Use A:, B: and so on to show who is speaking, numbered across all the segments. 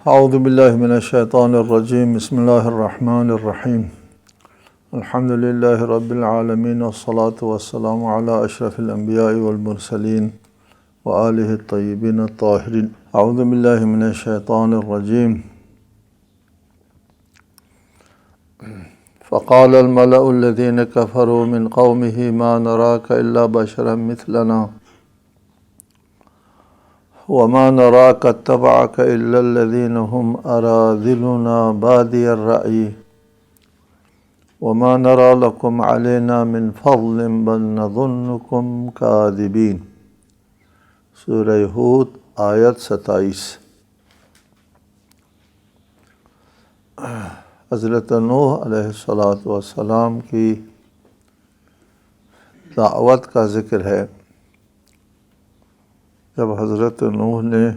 A: اعوذ باللہ من الشیطان الرجیم بسم اللہ الرحمن الرحیم الحمد للہ رب العالمین والصلاة والسلام علی اشرف الانبیاء والمرسلین وآلہ الطیبین الطاہرین۔ اعوذ باللہ من الشیطان الرجیم فقال الملأ الذین کفروا من قومه ما نراک الا بشرا مثلنا وما نراك اتبعك إلا الذين هم أراذلنا بادي الرأي وما نرى لكم علينا من فضل بل نظنكم كاذبين۔ سورہ ہود آیت 27۔ حضرت نوح علیہ السلام کی دعوت کا ذکر ہے۔ جب حضرت نوح نے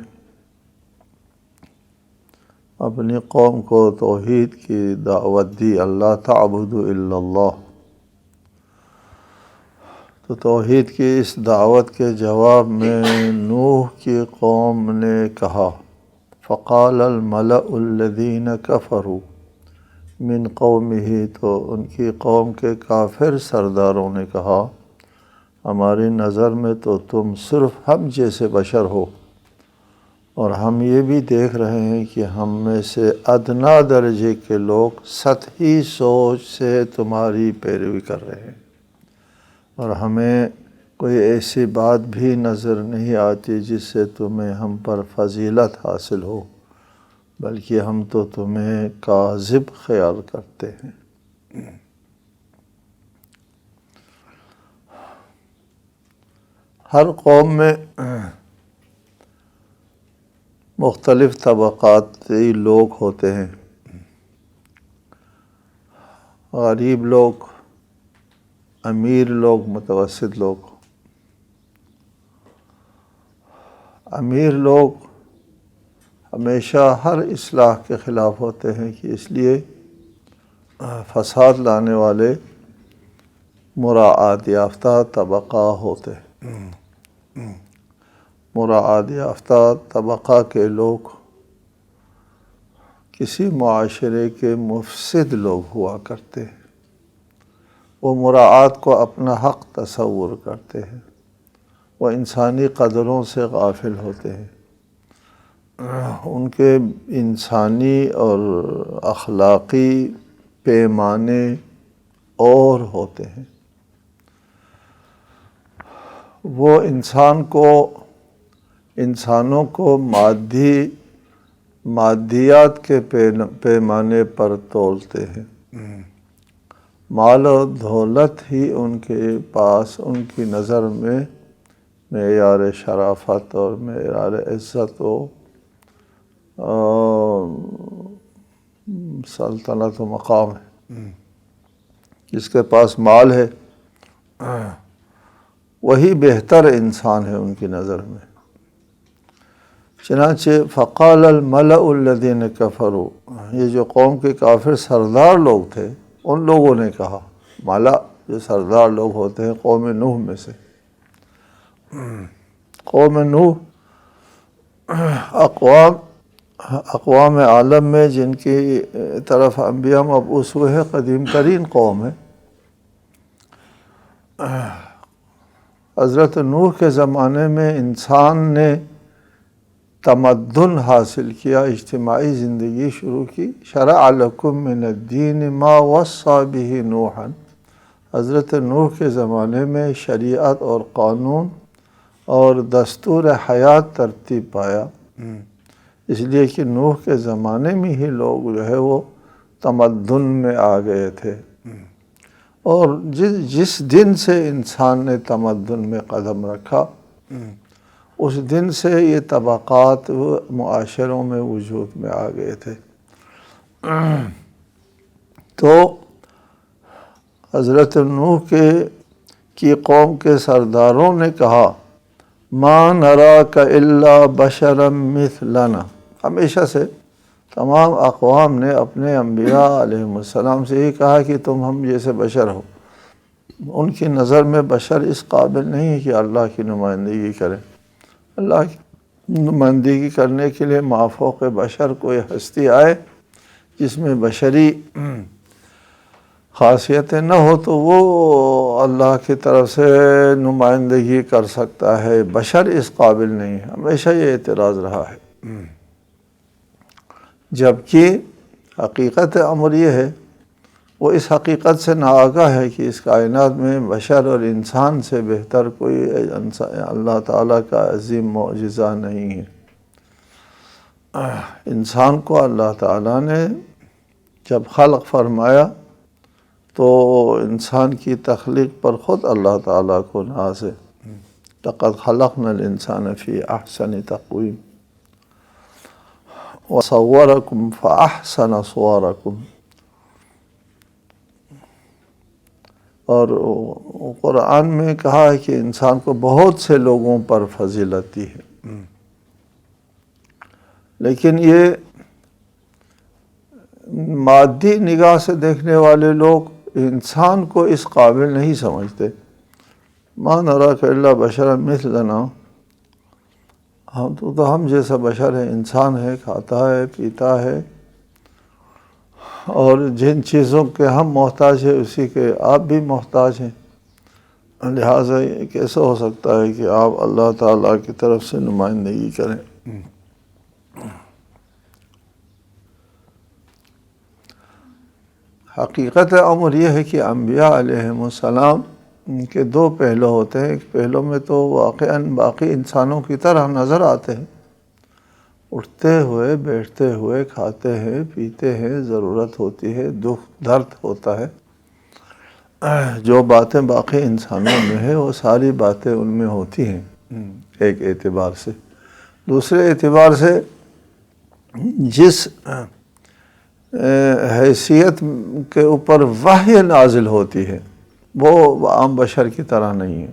A: اپنی قوم کو توحید کی دعوت دی، اللہ تعبدوا الا اللہ، تو توحید کی اس دعوت کے جواب میں نوح کی قوم نے کہا، فقال الملأ الذین کفروا من قومہ، تو ان کی قوم کے کافر سرداروں نے کہا، ہماری نظر میں تو تم صرف ہم جیسے بشر ہو، اور ہم یہ بھی دیکھ رہے ہیں کہ ہم میں سے ادنا درجے کے لوگ سطحی سوچ سے تمہاری پیروی کر رہے ہیں، اور ہمیں کوئی ایسی بات بھی نظر نہیں آتی جس سے تمہیں ہم پر فضیلت حاصل ہو، بلکہ ہم تو تمہیں کاذب خیال کرتے ہیں۔ ہر قوم میں مختلف طبقاتی لوگ ہوتے ہیں، غریب لوگ، امیر لوگ، متوسط لوگ۔ امیر لوگ ہمیشہ ہر اصلاح کے خلاف ہوتے ہیں، کہ اس لیے فساد لانے والے مراعات یافتہ طبقہ ہوتے ہیں۔ مراعات یافتہ طبقہ کے لوگ کسی معاشرے کے مفسد لوگ ہوا کرتے ہیں، وہ مراعات کو اپنا حق تصور کرتے ہیں، وہ انسانی قدروں سے غافل ہوتے ہیں، ان کے انسانی اور اخلاقی پیمانے اور ہوتے ہیں۔ وہ انسانوں کو مادیات کے پیمانے پر تولتے ہیں۔ مال و دولت ہی ان کے پاس ان کی نظر میں معیار شرافت اور معیار عزت و سلطنت و مقام ہے۔ جس کے پاس مال ہے وہی بہتر انسان ہے ان کی نظر میں۔ چنانچہ فقال الملأ الذین کفروا، یہ جو قوم کے کافر سردار لوگ تھے، ان لوگوں نے کہا، ملا جو سردار لوگ ہوتے ہیں قوم نوح میں سے۔ قوم نوح اقوام عالم میں جن کی طرف انبیاء مبعوث ہوئے ہیں قدیم ترین قوم ہے۔ حضرت نوح کے زمانے میں انسان نے تمدن حاصل کیا، اجتماعی زندگی شروع کی۔ شرع لکم من الدین ما وصی بہ نوحا، حضرت نوح کے زمانے میں شریعت اور قانون اور دستور حیات ترتیب پایا، اس لیے کہ نوح کے زمانے میں ہی لوگ جو ہے وہ تمدن میں آ گئے تھے، اور جس دن سے انسان نے تمدن میں قدم رکھا اس دن سے یہ طبقات معاشروں میں وجود میں آ گئے تھے۔ تو حضرت نوح کی قوم کے سرداروں نے کہا، ما نراک الا بشرا مثلنا، ہمیشہ سے تمام اقوام نے اپنے انبیاء علیہ السلام سے یہ کہا کہ تم ہم جیسے بشر ہو۔ ان کی نظر میں بشر اس قابل نہیں ہے کہ اللہ کی نمائندگی کرے۔ اللہ کی نمائندگی کرنے کے لیے مافوق بشر کوئی ہستی آئے جس میں بشری خاصیتیں نہ ہو تو وہ اللہ کی طرف سے نمائندگی کر سکتا ہے، بشر اس قابل نہیں ہے۔ ہمیشہ یہ اعتراض رہا ہے، جبکہ حقیقت امر یہ ہے، وہ اس حقیقت سے ناآگاہ ہے کہ اس کائنات میں بشر اور انسان سے بہتر کوئی اللہ تعالیٰ کا عظیم معجزہ نہیں ہے۔ انسان کو اللہ تعالیٰ نے جب خلق فرمایا تو انسان کی تخلیق پر خود اللہ تعالیٰ کو ناز ہے۔ لقد خلقنا الانسان فی احسن تقویم وصورکم فاحسن صورکم، اور قرآن میں کہا ہے کہ انسان کو بہت سے لوگوں پر فضیلت دی ہے، لیکن یہ مادی نگاہ سے دیکھنے والے لوگ انسان کو اس قابل نہیں سمجھتے۔ ما نراک الا بشرا مثلنا، ہم جیسا بشر ہے، انسان ہے، کھاتا ہے، پیتا ہے، اور جن چیزوں کے ہم محتاج ہیں اسی کے آپ بھی محتاج ہیں، لہٰذا یہ کیسے ہو سکتا ہے کہ آپ اللہ تعالیٰ کی طرف سے نمائندگی کریں؟ حقیقت امر یہ ہے کہ انبیاء علیہم السلام کے دو پہلو ہوتے ہیں۔ ایک پہلو میں تو واقعاً باقی انسانوں کی طرح نظر آتے ہیں، اٹھتے ہوئے، بیٹھتے ہوئے، کھاتے ہیں، پیتے ہیں، ضرورت ہوتی ہے، دکھ درد ہوتا ہے، جو باتیں باقی انسانوں میں ہیں وہ ساری باتیں ان میں ہوتی ہیں ایک اعتبار سے۔ دوسرے اعتبار سے جس حیثیت کے اوپر وحی نازل ہوتی ہے وہ عام بشر کی طرح نہیں ہے،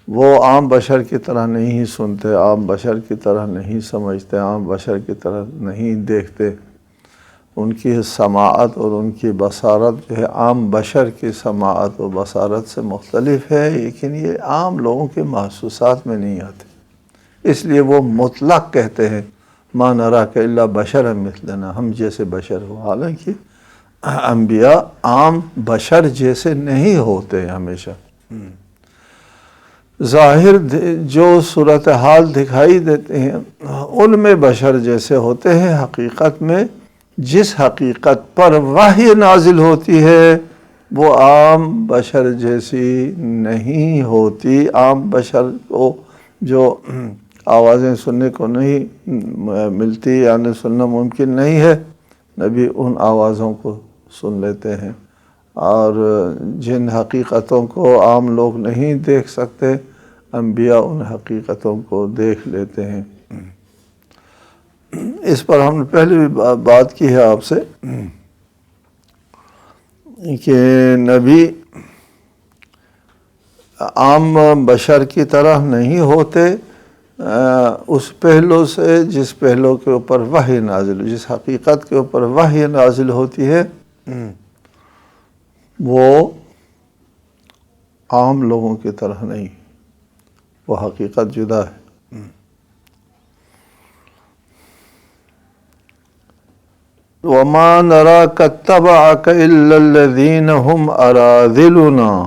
A: وہ عام بشر کی طرح نہیں سنتے، عام بشر کی طرح نہیں سمجھتے، عام بشر کی طرح نہیں دیکھتے۔ ان کی سماعت اور ان کی بصارت جو ہے عام بشر کی سماعت و بصارت سے مختلف ہے، لیکن یہ عام لوگوں کے محسوسات میں نہیں آتے، اس لیے وہ مطلق کہتے ہیں ما نراک الا بشرا مثلنا، ہم جیسے بشر ہو، حالانکہ انبیاء عام بشر جیسے نہیں ہوتے ہمیشہ۔ ظاہر جو صورتحال دکھائی دیتے ہیں ان میں بشر جیسے ہوتے ہیں، حقیقت میں جس حقیقت پر وحی نازل ہوتی ہے وہ عام بشر جیسی نہیں ہوتی۔ عام بشر کو جو آوازیں سننے کو نہیں ملتی، یعنی سننا ممکن نہیں ہے، نبی ان آوازوں کو سن لیتے ہیں، اور جن حقیقتوں کو عام لوگ نہیں دیکھ سکتے انبیاء ان حقیقتوں کو دیکھ لیتے ہیں۔ اس پر ہم نے پہلے بھی بات کی ہے آپ سے کہ نبی عام بشر کی طرح نہیں ہوتے اس پہلو سے جس پہلو کے اوپر وحی نازل، جس حقیقت کے اوپر وحی نازل ہوتی ہے وہ عام لوگوں کی طرح نہیں، وہ حقیقت جدا ہے۔ وَمَا نَرَاكَ اتَّبَعَكَ إِلَّا الَّذِينَ هُمْ أَرَاذِلُنَا،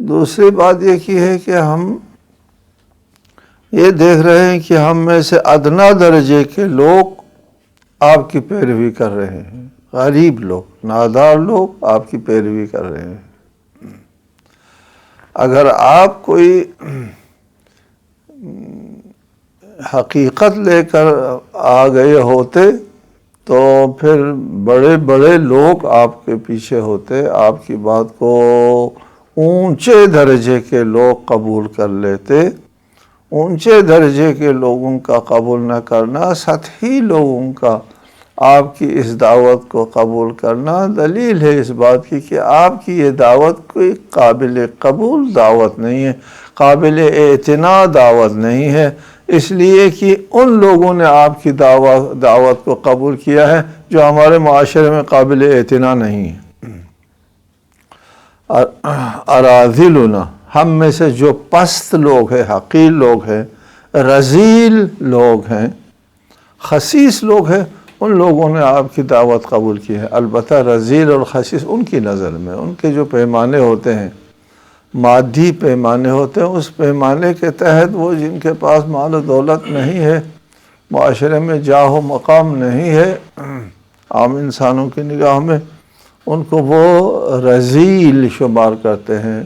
A: دوسری بات یہ کی ہے کہ ہم یہ دیکھ رہے ہیں کہ ہم میں سے ادنا درجے کے لوگ آپ کی پیروی کر رہے ہیں، غریب لوگ، نادار لوگ آپ کی پیروی کر رہے ہیں۔ اگر آپ کوئی حقیقت لے کر آ گئے ہوتے تو پھر بڑے بڑے لوگ آپ کے پیچھے ہوتے، آپ کی بات کو اونچے درجے کے لوگ قبول کر لیتے۔ اونچے درجے کے لوگوں کا قبول نہ کرنا، سطحی لوگوں کا آپ کی اس دعوت کو قبول کرنا دلیل ہے اس بات کی کہ آپ کی یہ دعوت کوئی قابل قبول دعوت نہیں ہے، قابل اعتناء دعوت نہیں ہے، اس لیے کہ ان لوگوں نے آپ کی دعوت کو قبول کیا ہے جو ہمارے معاشرے میں قابل اعتناء نہیں ہے۔ اراذلنا، ہم میں سے جو پست لوگ ہیں، حقیر لوگ ہیں، رذیل لوگ ہیں، خسیس لوگ ہیں، ان لوگوں نے آپ کی دعوت قبول کی ہے۔ البتہ رذیل اور خسیس ان کی نظر میں، ان کے جو پیمانے ہوتے ہیں مادی پیمانے ہوتے ہیں، اس پیمانے کے تحت وہ جن کے پاس مال و دولت نہیں ہے، معاشرے میں جاہ و مقام نہیں ہے عام انسانوں کی نگاہ میں، ان کو وہ رذیل شمار کرتے ہیں۔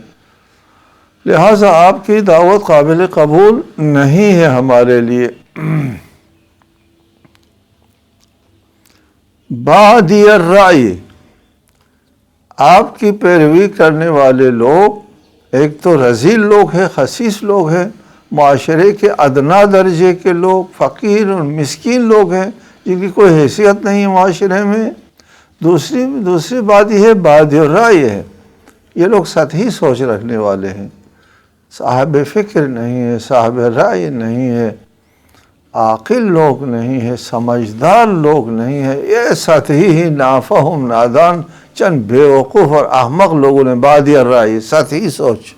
A: لہٰذا آپ کی دعوت قابل قبول نہیں ہے ہمارے لیے۔ بادی الرائے، آپ کی پیروی کرنے والے لوگ ایک تو رذیل لوگ ہیں، خسیس لوگ ہیں، معاشرے کے ادنا درجے کے لوگ، فقیر اور مسکین لوگ ہیں جن کی کوئی حیثیت نہیں ہے معاشرے میں۔ دوسری بات یہ ہے بادی الرائے ہے، یہ لوگ سطحی سوچ رکھنے والے ہیں، صاحب فکر نہیں ہے، صاحب رائے نہیں ہے، عاقل لوگ نہیں ہے، سمجھدار لوگ نہیں ہے، یہ سطحی ہی نافہم نادان چند بے وقوف اور احمق لوگوں نے بادی الرائے، سطحی سوچ،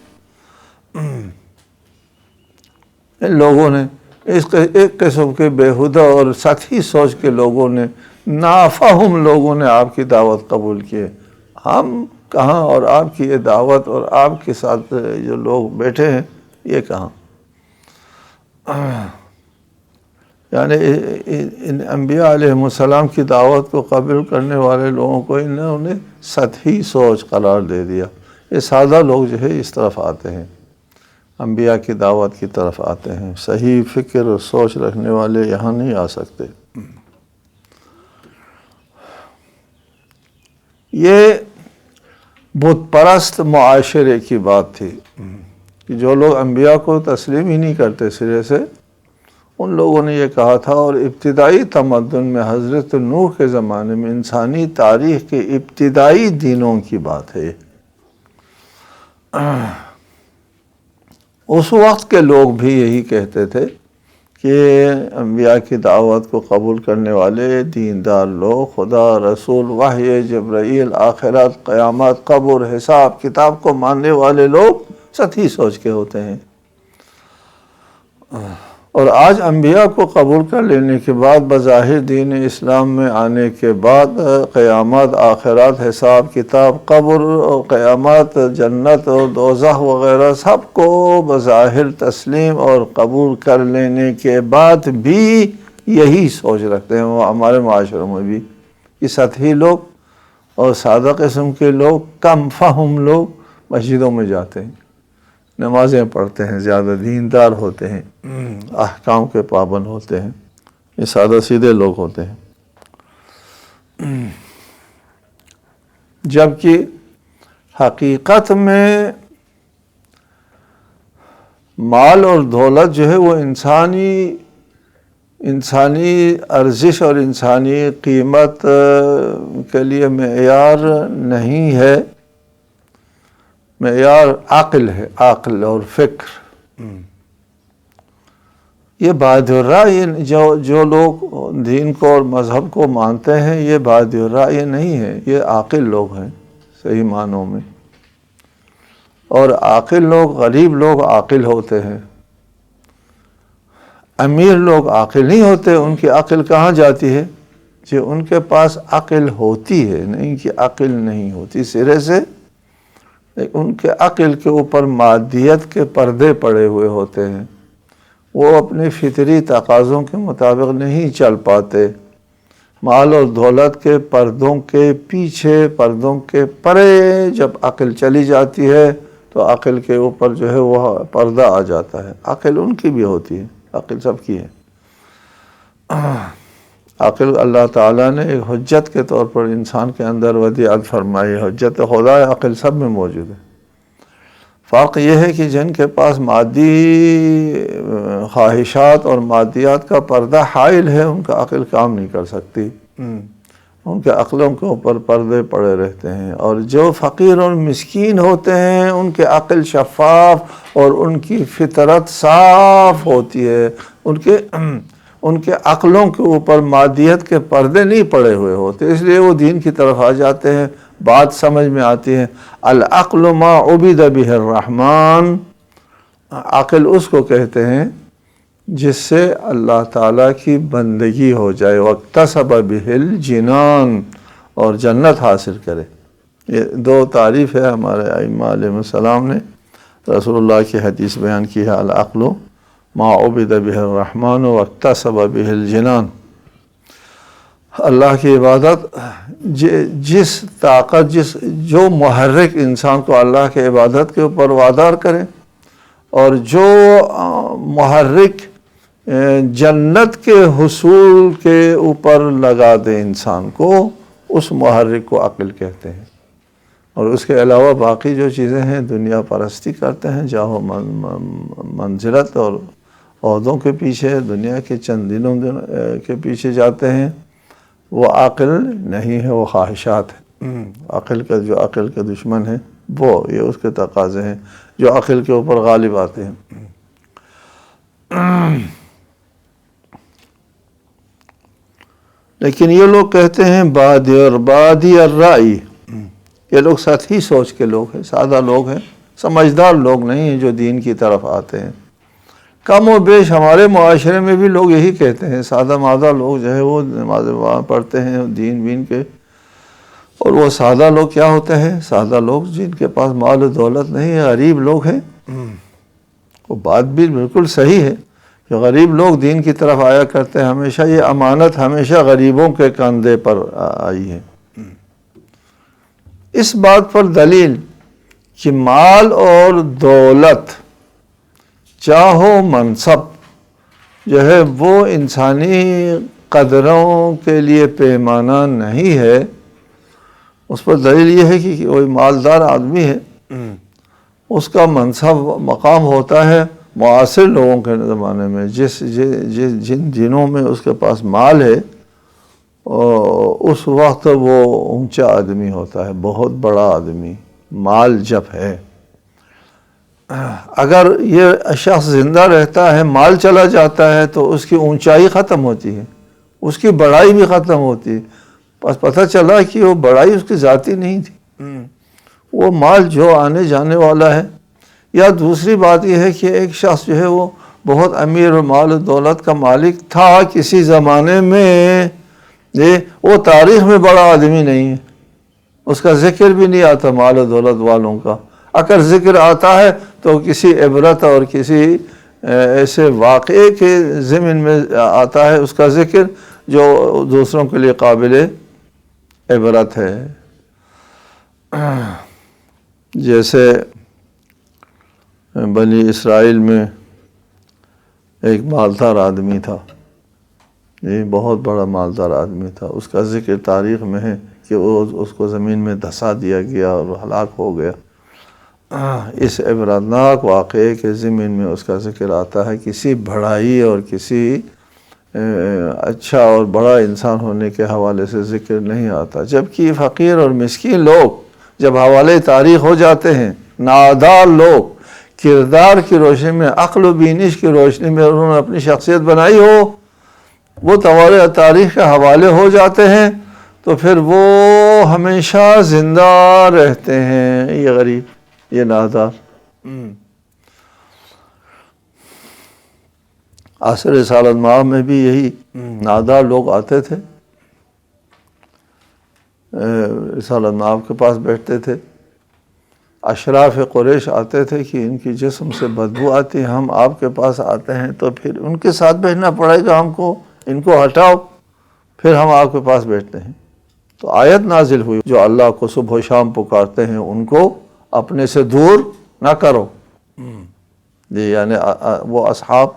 A: ان لوگوں نے ایک قسم کے بےہودہ اور سطحی سوچ کے لوگوں نے، نافہم لوگوں نے آپ کی دعوت قبول کی ہے۔ ہم کہاں اور آپ کی یہ دعوت اور آپ کے ساتھ جو لوگ بیٹھے ہیں یہ کہاں؟ یعنی ان انبیاء علیہ السلام کی دعوت کو قبول کرنے والے لوگوں کو انہوں نے سطحی سوچ قرار دے دیا۔ یہ سادہ لوگ جو ہے اس طرف آتے ہیں، انبیاء کی دعوت کی طرف آتے ہیں، صحیح فکر اور سوچ رکھنے والے یہاں نہیں آ سکتے۔ یہ بت پرست معاشرے کی بات تھی کہ جو لوگ انبیاء کو تسلیم ہی نہیں کرتے سرے سے، ان لوگوں نے یہ کہا تھا، اور ابتدائی تمدن میں حضرت نوح کے زمانے میں انسانی تاریخ کے ابتدائی دنوں کی بات ہے۔ اس وقت کے لوگ بھی یہی کہتے تھے کہ انبیاء کی دعوت کو قبول کرنے والے دیندار لوگ خدا، رسول، وحی، جبرائیل، آخرت، قیامت، قبر، حساب کتاب کو ماننے والے لوگ سطحی سوچ کے ہوتے ہیں۔ اور آج انبیاء کو قبول کر لینے کے بعد، بظاہر دین اسلام میں آنے کے بعد، قیامت، آخرت، حساب کتاب، قبر اور قیامت، جنت اور دوزخ وغیرہ سب کو بظاہر تسلیم اور قبول کر لینے کے بعد بھی یہی سوچ رکھتے ہیں وہ ہمارے معاشروں میں بھی، کہ سطحی لوگ اور سادہ قسم کے لوگ، کم فہم لوگ مسجدوں میں جاتے ہیں، نمازیں پڑھتے ہیں، زیادہ دیندار ہوتے ہیں، احکام کے پابند ہوتے ہیں، یہ سادہ سیدھے لوگ ہوتے ہیں۔ جبکہ حقیقت میں مال اور دولت جو ہے وہ انسانی ارزش اور انسانی قیمت کے لیے معیار نہیں ہے، معیار عقل ہے، عقل اور فکر۔ یہ بادی الرائے، جو لوگ دین کو اور مذہب کو مانتے ہیں، یہ بادی الرائے نہیں ہے، یہ عاقل لوگ ہیں صحیح معنوں میں۔ اور عاقل لوگ، غریب لوگ عاقل ہوتے ہیں، امیر لوگ عاقل نہیں ہوتے۔ ان کی عقل کہاں جاتی ہے؟ جو ان کے پاس عقل ہوتی ہے، نہیں کہ عقل نہیں ہوتی سرے سے، ان کے عقل کے اوپر مادیت کے پردے پڑے ہوئے ہوتے ہیں، وہ اپنے فطری تقاضوں کے مطابق نہیں چل پاتے، مال اور دولت کے پردوں کے پیچھے، پردوں کے پرے جب عقل چلی جاتی ہے تو عقل کے اوپر جو ہے وہ پردہ آ جاتا ہے۔ عقل ان کی بھی ہوتی ہے، عقل سب کی ہے۔ عقل اللہ تعالیٰ نے ایک حجت کے طور پر انسان کے اندر ودیعت فرمائی ہے، حجت خدا ہے، عقل سب میں موجود ہے۔ فرق یہ ہے کہ جن کے پاس مادی خواہشات اور مادیات کا پردہ حائل ہے، ان کا عقل کام نہیں کر سکتی، ان کے عقلوں کے اوپر پردے پڑے رہتے ہیں۔ اور جو فقیر اور مسکین ہوتے ہیں، ان کے عقل شفاف اور ان کی فطرت صاف ہوتی ہے، ان کے عقلوں کے اوپر مادیت کے پردے نہیں پڑے ہوئے ہوتے، اس لیے وہ دین کی طرف آ جاتے ہیں، بات سمجھ میں آتی ہے۔ العقل ما عبد بہ الرحمن، عقل اس کو کہتے ہیں جس سے اللہ تعالیٰ کی بندگی ہو جائے، واکتسب بہ الجنان، اور جنت حاصل کرے۔ یہ دو تعریف ہے ہمارے ائمہ علیہ السلام نے رسول اللہ کی حدیث بیان کی ہے، العقل ما عبد بہ الرحمن واکتسب بہ الجنان۔ اللہ کی عبادت جس طاقت جو محرک انسان کو اللہ کے عبادت کے اوپر وادار کرے، اور جو محرک جنت کے حصول کے اوپر لگا دے انسان کو، اس محرک کو عقل کہتے ہیں۔ اور اس کے علاوہ باقی جو چیزیں ہیں، دنیا پرستی کرتے ہیں، جاہ و منزلت اور عہدوں کے پیچھے، دنیا کے چند دنوں کے پیچھے جاتے ہیں، وہ عقل نہیں ہے، وہ خواہشات ہے۔ عقل کے دشمن ہیں وہ، یہ اس کے تقاضے ہیں جو عقل کے اوپر غالب آتے ہیں۔ لیکن یہ لوگ کہتے ہیں بادی الرأی، یہ لوگ سطحی سوچ کے لوگ ہیں، سادہ لوگ ہیں، سمجھدار لوگ نہیں ہیں جو دین کی طرف آتے ہیں۔ کم و بیش ہمارے معاشرے میں بھی لوگ یہی کہتے ہیں، سادہ مادہ لوگ جو ہے وہ نماز پڑھتے ہیں دین وین کے، اور وہ سادہ لوگ کیا ہوتے ہیں؟ سادہ لوگ جن کے پاس مال و دولت نہیں ہے، غریب لوگ ہیں۔ وہ بات بھی بالکل صحیح ہے کہ غریب لوگ دین کی طرف آیا کرتے ہیں، ہمیشہ یہ امانت ہمیشہ غریبوں کے کندھے پر آئی ہے۔ اس بات پر دلیل کہ مال اور دولت، چاہو منصب جو ہے وہ انسانی قدروں کے لیے پیمانہ نہیں ہے، اس پر دلیل یہ ہے کہ کوئی مالدار آدمی ہے، اس کا منصب مقام ہوتا ہے معاصر لوگوں کے زمانے میں، جن دنوں میں اس کے پاس مال ہے، اس وقت وہ اونچا آدمی ہوتا ہے، بہت بڑا آدمی، مال جب ہے۔ اگر یہ شخص زندہ رہتا ہے، مال چلا جاتا ہے، تو اس کی اونچائی ختم ہوتی ہے، اس کی بڑائی بھی ختم ہوتی ہے۔ بس پتہ چلا کہ وہ بڑائی اس کی ذاتی نہیں تھی، وہ مال جو آنے جانے والا ہے۔ یا دوسری بات یہ ہے کہ ایک شخص جو ہے وہ بہت امیر و مال و دولت کا مالک تھا کسی زمانے میں، وہ تاریخ میں بڑا آدمی نہیں ہے، اس کا ذکر بھی نہیں آتا مال و دولت والوں کا۔ اگر ذکر آتا ہے تو کسی عبرت اور کسی ایسے واقعے کے ضمن میں آتا ہے اس کا ذکر جو دوسروں کے لیے قابل عبرت ہے۔ جیسے بنی اسرائیل میں ایک مالدار آدمی تھا، یہ بہت بڑا مالدار آدمی تھا، اس کا ذکر تاریخ میں ہے کہ اس کو زمین میں دھسا دیا گیا اور ہلاک ہو گیا۔ اس عبرتناک واقعے کے ضمن میں اس کا ذکر آتا ہے، کسی بڑائی اور کسی اچھا اور بڑا انسان ہونے کے حوالے سے ذکر نہیں آتا، جبکہ فقیر اور مسکین لوگ جب حوالے تاریخ ہو جاتے ہیں، نادار لوگ کردار کی روشنی میں، عقل و بینش کی روشنی میں انہوں نے اپنی شخصیت بنائی ہو، وہ تاریخ کے حوالے ہو جاتے ہیں، تو پھر وہ ہمیشہ زندہ رہتے ہیں، یہ غریب، یہ نادار۔ عصر رسالت مآب میں بھی یہی نادار لوگ آتے تھے، رسالت مآب کے پاس بیٹھتے تھے۔ اشراف قریش آتے تھے کہ ان کی جسم سے بدبو آتی ہے، ہم آپ کے پاس آتے ہیں تو پھر ان کے ساتھ بیٹھنا پڑے گا ہم کو، ان کو ہٹاؤ، پھر ہم آپ کے پاس بیٹھتے ہیں۔ تو آیت نازل ہوئی، جو اللہ کو صبح و شام پکارتے ہیں ان کو اپنے سے دور نہ کرو۔ یعنی وہ اصحاب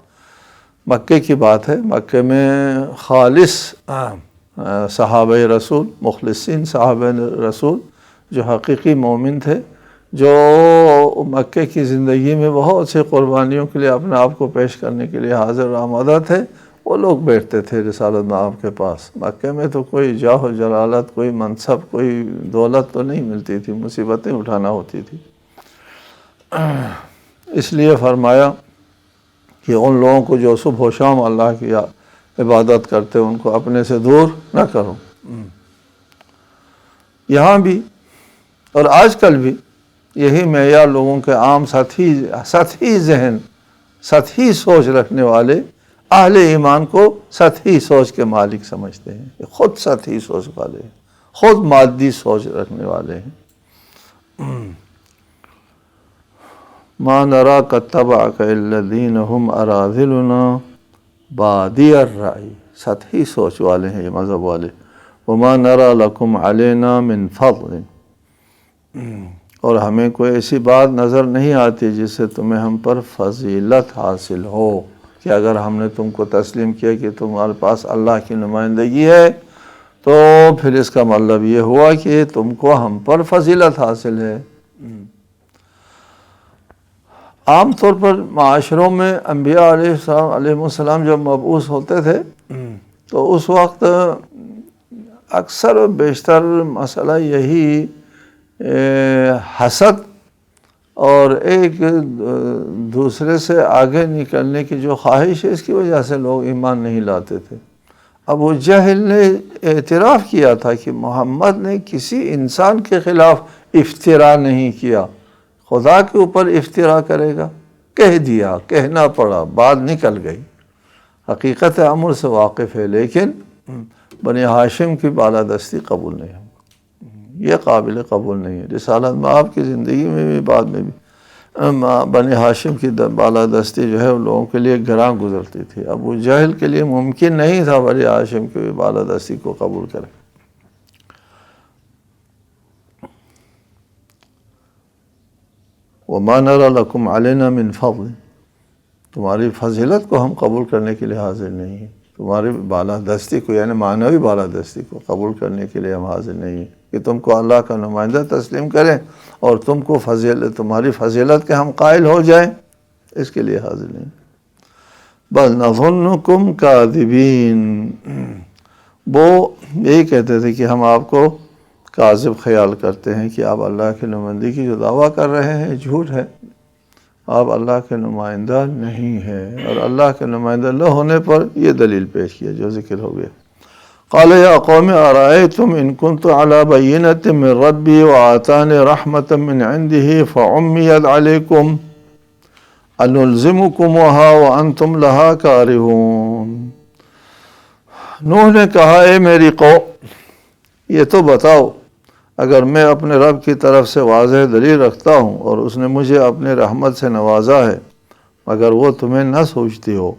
A: مکے کی بات ہے، مکے میں خالص صحابہ رسول، مخلصین صحابہ رسول جو حقیقی مومن تھے، جو مکے کی زندگی میں بہت سے قربانیوں کے لیے اپنے آپ کو پیش کرنے کے لیے حاضر و آمادہ تھے، وہ لوگ بیٹھتے تھے رسالت مآب کے پاس۔ مکے میں تو کوئی جاہ و جلالت، کوئی منصب، کوئی دولت تو نہیں ملتی تھی، مصیبتیں اٹھانا ہوتی تھی۔ اس لیے فرمایا کہ ان لوگوں کو جو صبح و شام اللہ کی عبادت کرتے ان کو اپنے سے دور نہ کرو۔ یہاں بھی اور آج کل بھی یہی معیار لوگوں کے عام سطحی ذہن، سطحی سوچ رکھنے والے اہل ایمان کو سطحی سوچ کے مالک سمجھتے ہیں، کہ خود سطحی سوچ والے ہیں، خود مادی سوچ رکھنے والے ہیں۔ ما نراک اتبعک الا الذین هم اراذلنا بادی الرأی، سطحی سوچ والے ہیں یہ مذہب والے۔ وما نرى لکم علینا من فضل، اور ہمیں کوئی ایسی بات نظر نہیں آتی جس سے تمہیں ہم پر فضیلت حاصل ہو، کہ اگر ہم نے تم کو تسلیم کیا کہ تمہارے پاس اللہ کی نمائندگی ہے تو پھر اس کا مطلب یہ ہوا کہ تم کو ہم پر فضیلت حاصل ہے۔ عام طور پر معاشروں میں انبیاء علیہ السلام جب مبعوث ہوتے تھے تو اس وقت اکثر و بیشتر مسئلہ یہی حسد اور ایک دوسرے سے آگے نکلنے کی جو خواہش ہے، اس کی وجہ سے لوگ ایمان نہیں لاتے تھے۔ ابو جہل نے اعتراف کیا تھا کہ محمد نے کسی انسان کے خلاف افتراء نہیں کیا، خدا کے اوپر افتراء کرے گا، کہہ دیا، کہنا پڑا، بات نکل گئی، حقیقت امر سے واقف ہے، لیکن بنی ہاشم کی بالادستی قبول نہیں ہوگا، یہ قابل قبول نہیں ہے۔ رسالت میں آپ کی زندگی میں بھی بعد میں بھی بنی ہاشم کی بالادستی جو ہے ان لوگوں کے لیے گراں گزرتی تھی۔ ابو جہل کے لیے ممکن نہیں تھا بنی ہاشم کی بالادستی کو قبول کرے۔ وَمَا نَرَى لَكُمْ عَلَيْنَا مِنْ فَضْلٍ، تمہاری فضیلت کو ہم قبول کرنے کے لیے حاضر نہیں ہیں، تمہاری بالادستی کو یعنی معنوی بالادستی کو قبول کرنے کے لیے ہم حاضر نہیں ہیں کہ تم کو اللہ کا نمائندہ تسلیم کریں اور تم کو تمہاری فضیلت کے ہم قائل ہو جائیں، اس کے لیے حاضر نہیں۔ بل نظنکم کاذبین، وہ یہی کہتے تھے کہ ہم آپ کو کاذب خیال کرتے ہیں کہ آپ اللہ کی نمائندگی کی جو دعویٰ کر رہے ہیں جھوٹ ہے، آپ اللہ کے نمائندہ نہیں ہیں، اور اللہ کے نمائندہ نہ ہونے پر یہ دلیل پیش کیا جو ذکر ہو گیا۔ قال یا قوم ارأیتم ان کنت علی بینۃ من ربی وآتانی رحمۃ من عنده فعمیت علیکم انلزمکموها وانتم لها کارہون۔ نوح نے کہا اے میری قوم، یہ تو بتاؤ اگر میں اپنے رب کی طرف سے واضح دلیل رکھتا ہوں اور اس نے مجھے اپنے رحمت سے نوازا ہے مگر وہ تمہیں نہ سوچتی ہو،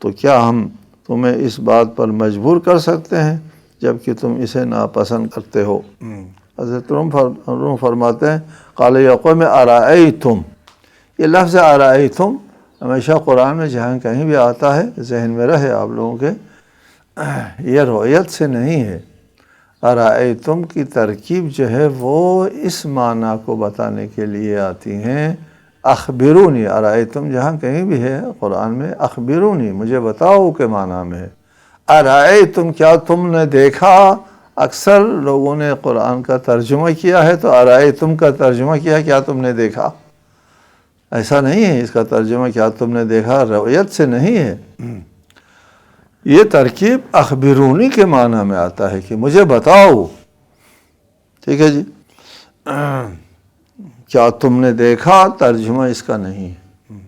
A: تو کیا ہم تمہیں اس بات پر مجبور کر سکتے ہیں جبکہ تم اسے ناپسند کرتے ہو؟ حضرت روم فرماتے ہیں قال یا قوم ارأیتم، یہ لفظ ارأیتم ہمیشہ قرآن میں جہاں کہیں بھی آتا ہے ذہن میں رہے آپ لوگوں کے، یہ رؤیت سے نہیں ہے۔ ارأیتم کی ترکیب جو ہے وہ اس معنی کو بتانے کے لیے آتی ہیں، اخبرونی، ارأیتم جہاں کہیں بھی ہے قرآن میں اخبرونی، مجھے بتاؤ کے معنی میں ہے۔ ارأیتم کیا تم نے دیکھا، اکثر لوگوں نے قرآن کا ترجمہ کیا ہے تو ارأیتم کا ترجمہ کیا کیا تم نے دیکھا، ایسا نہیں ہے، اس کا ترجمہ کیا تم نے دیکھا رؤیت سے نہیں ہے، یہ ترکیب اخبرونی کے معنی میں آتا ہے کہ مجھے بتاؤ، ٹھیک ہے جی، کیا تم نے دیکھا، ترجمہ اس کا نہیں ہے۔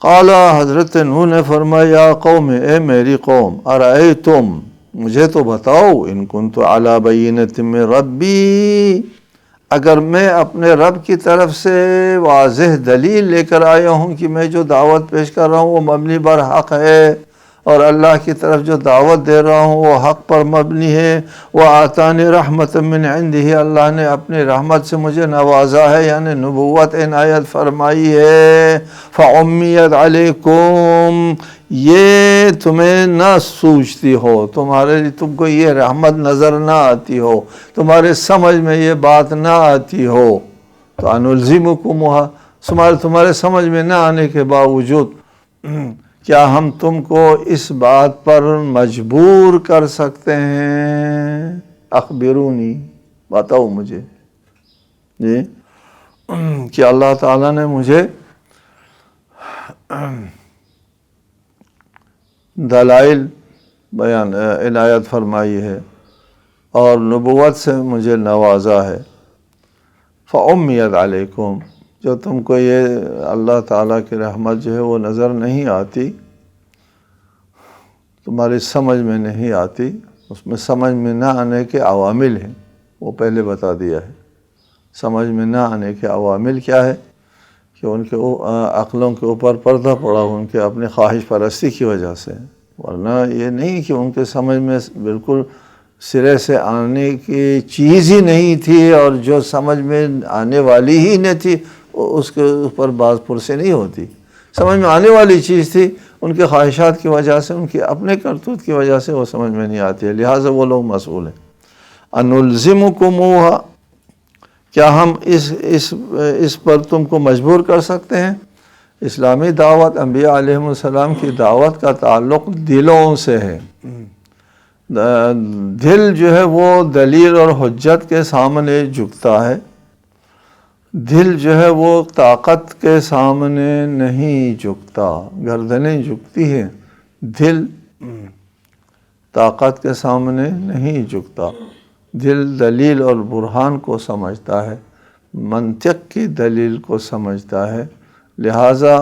A: قال، حضرت نوح نے فرمایا یا قوم، اے میری قوم، ارأیتم، مجھے تو بتاؤ، ان کنت علی بینۃ من ربی، اگر میں اپنے رب کی طرف سے واضح دلیل لے کر آیا ہوں کہ میں جو دعوت پیش کر رہا ہوں وہ مبنی بر حق ہے، اور اللہ کی طرف جو دعوت دے رہا ہوں وہ حق پر مبنی ہے، وآتانی رحمۃ من عنده، اللہ نے اپنی رحمت سے مجھے نوازا ہے، یعنی نبوت عنایت فرمائی ہے، فعمیت علیکم، یہ تمہیں نہ سوچتی ہو، تم کو یہ رحمت نظر نہ آتی ہو، تمہارے سمجھ میں یہ بات نہ آتی ہو، تو انلزمکموها، تمہارے سمجھ میں نہ آنے کے باوجود کیا ہم تم کو اس بات پر مجبور کر سکتے ہیں؟ اخبرونی، بتاؤ مجھے، جی، کہ اللہ تعالیٰ نے مجھے دلائل بیان عنایت فرمائی ہے اور نبوت سے مجھے نوازا ہے، فعمیت علیکم، جو تم کو یہ اللہ تعالیٰ کی رحمت جو ہے وہ نظر نہیں آتی، تمہاری سمجھ میں نہیں آتی، اس میں سمجھ میں نہ آنے کے عوامل ہیں، وہ پہلے بتا دیا ہے۔ سمجھ میں نہ آنے کے عوامل کیا ہے کہ ان کے عقلوں کے اوپر پردہ پڑا ان کے اپنی خواہش پرستی کی وجہ سے، ورنہ یہ نہیں کہ ان کے سمجھ میں بالکل سرے سے آنے کی چیز ہی نہیں تھی، اور جو سمجھ میں آنے والی ہی نہ تھی اس کے اوپر باز پرسے نہیں ہوتی۔ سمجھ میں آنے والی چیز تھی، ان کے خواہشات کی وجہ سے، ان کے اپنے کرتوت کی وجہ سے وہ سمجھ میں نہیں آتی ہے، لہٰذا وہ لوگ مسئول ہیں۔ انلزمکموہا، کیا ہم اس پر تم کو مجبور کر سکتے ہیں؟ اسلامی دعوت، انبیاء علیہ السلام کی دعوت کا تعلق دلوں سے ہے۔ دل جو ہے وہ دلیل اور حجت کے سامنے جھکتا ہے، دل جو ہے وہ طاقت کے سامنے نہیں جھکتا، گردنیں جھکتی ہیں، دل طاقت کے سامنے نہیں جھکتا۔ دل دلیل اور برہان کو سمجھتا ہے، منطق کی دلیل کو سمجھتا ہے، لہٰذا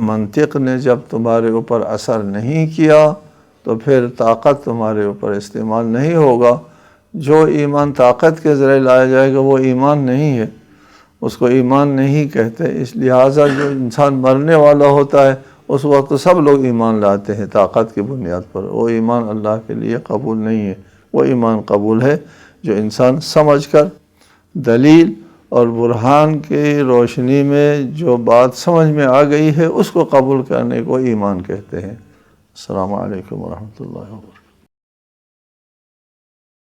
A: منطق نے جب تمہارے اوپر اثر نہیں کیا تو پھر طاقت تمہارے اوپر استعمال نہیں ہوگا۔ جو ایمان طاقت کے ذریعے لایا جائے گا وہ ایمان نہیں ہے، اس کو ایمان نہیں کہتے۔ اس لہٰذا جو انسان مرنے والا ہوتا ہے اس وقت سب لوگ ایمان لاتے ہیں طاقت کی بنیاد پر، وہ ایمان اللہ کے لیے قبول نہیں ہے۔ وہ ایمان قبول ہے جو انسان سمجھ کر دلیل اور برہان کی روشنی میں جو بات سمجھ میں آ گئی ہے اس کو قبول کرنے کو ایمان کہتے ہیں۔ السلام علیکم ورحمۃ اللہ وبرکاتہ۔